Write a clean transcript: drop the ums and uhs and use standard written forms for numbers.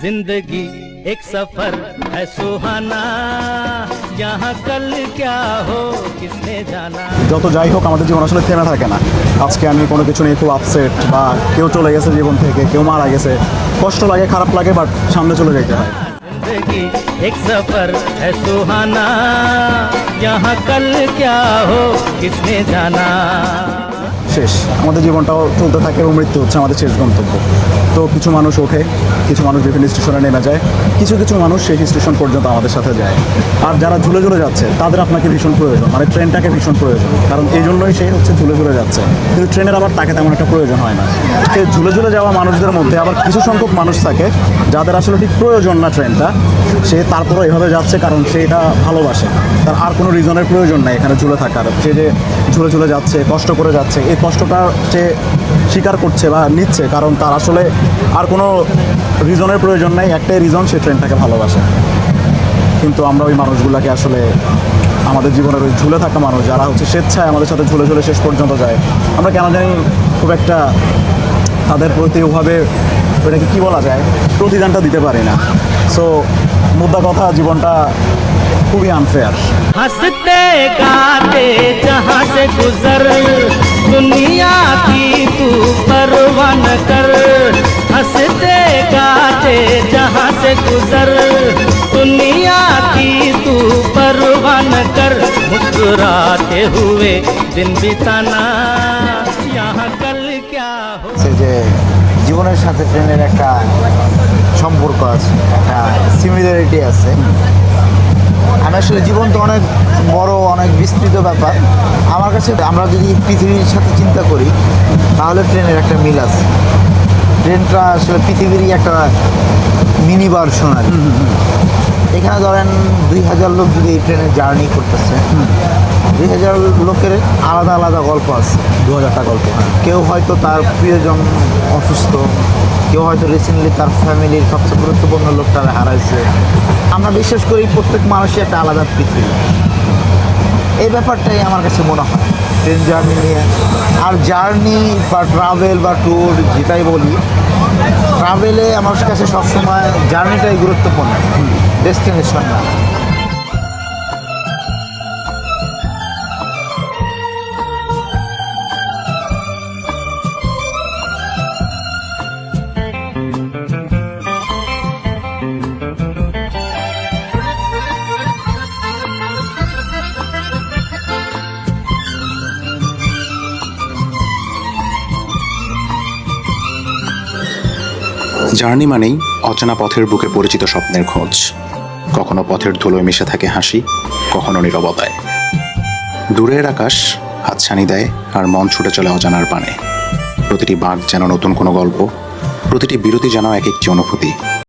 जिंदगी एक सफर है सुहाना यहाँ कल क्या हो किसने जाना। যত যাই হোক আমাদের জীবন আসলে থেমে থাকে না। আজকে আমি কোনো কিছু নিয়ে খুব আপসেট, বা কেউ চলে গেছে জীবন থেকে, কেউ মারা গেছে, কষ্ট লাগে, খারাপ লাগে, বাট সামনে চলে যেতে হয়। जिंदगी एक सफर है सुहाना यहाँ कल क्या हो किसने जाना। শেষ, আমাদের জীবনটাও চলতে থাকে এবং মৃত্যু হচ্ছে আমাদের শেষ গন্তব্য। তো কিছু মানুষ ওঠে, কিছু মানুষ বিভিন্ন স্টেশনে নেমে যায়, কিছু কিছু মানুষ সেই স্টেশন পর্যন্ত আমাদের সাথে যায়। আর যারা ঝুলে ঝুলে যাচ্ছে তাদের আপনাকে ভীষণ প্রয়োজন, মানে ট্রেনটাকে ভীষণ প্রয়োজন, কারণ এই জন্যই সে হচ্ছে ঝুলে ঝুলে যাচ্ছে। কিন্তু ট্রেনের আবার তাকে তেমন একটা প্রয়োজন হয় না। সে ঝুলে ঝুলে যাওয়া মানুষদের মধ্যে আবার কিছু সংখ্যক মানুষ থাকে যাদের আসলে ঠিক প্রয়োজন না ট্রেনটা, সে তারপরও এভাবে যাচ্ছে কারণ সে এটা ভালোবাসে। তার আর কোনো রিজনের প্রয়োজন নাই এখানে ঝুলে থাকার। সে যে ঝুলে ঝুলে যাচ্ছে, কষ্ট করে যাচ্ছে, এই কষ্টটা সে স্বীকার করছে বা নিচ্ছে কারণ তার আসলে আর কোনো রিজনের প্রয়োজন নাই, একটাই রিজন, সে ট্রেনটাকে ভালোবাসে। কিন্তু আমরা ওই মানুষগুলোকে আসলে আমাদের জীবনের ওই ঝুলে থাকা মানুষ যারা হচ্ছে স্বেচ্ছায় আমাদের সাথে ঝুলে ঝুলে শেষ পর্যন্ত যায়, আমরা কেন জানি খুব একটা তাদের প্রতি ওভাবে ওইটাকে কী বলা যায়, প্রতিদানটা দিতে পারি না। সো মুদ্রা কথা, জীবনটা খুবই আনফেয়ার। हंसते गाते जहाँ से गुजर दुनिया की तू परवाह न कर। हंसते गाते जहाँ से गुजर दुनिया की तू परवाह न कर। मुस्कुराते हुए दिन बिताना यहाँ कल क्या हो। যে জীবনের সাথে ট্রেনের একটা সম্পর্ক আছে, একটা সিমিলারিটি আছে। আমি আসলে জীবন তো অনেক বড়, অনেক বিস্তৃত ব্যাপার। আমার কাছে আমরা যদি পৃথিবীর সাথে চিন্তা করি তাহলে ট্রেনের একটা মিল আছে। ট্রেনটা আসলে পৃথিবীরই একটা মিনি ভার্সন আর কি। এখানে ধরেন 2000 লোক যদি এই ট্রেনে জার্নি করতেছে, 2000 লোকের আলাদা আলাদা গল্প আছে, 2000টা গল্প। কেউ হয়তো তার প্রিয়জন অসুস্থ, কেউ হয়তো রিসেন্টলি তার ফ্যামিলির সবচেয়ে গুরুত্বপূর্ণ লোকটারে হারাইছে। আমরা বিশ্বাস করি প্রত্যেক মানুষই একটা আলাদা পৃথিবী। এই ব্যাপারটাই আমার কাছে মনে হয় ট্রেন জার্নি নিয়ে। আর জার্নি বা ট্রাভেল বা ট্যুর যেটাই বলি, ট্রাভেলে আমার কাছে সবসময় জার্নিটাই গুরুত্বপূর্ণ, ডেস্টিনেশন না। জার্নি মানেই অচেনা পথের বুকে পরিচিত স্বপ্নের খোঁজ। কখনো পথের ধুলোয় মিশে থাকে হাসি, কখনো নীরবতায়। দূরের আকাশ হাতছানি দেয় আর মন ছুটে চলে অজানার পানে। প্রতিটি বাঁক যেন নতুন কোনো গল্প, প্রতিটি বিরতি যেন এক একটি অনুভূতি।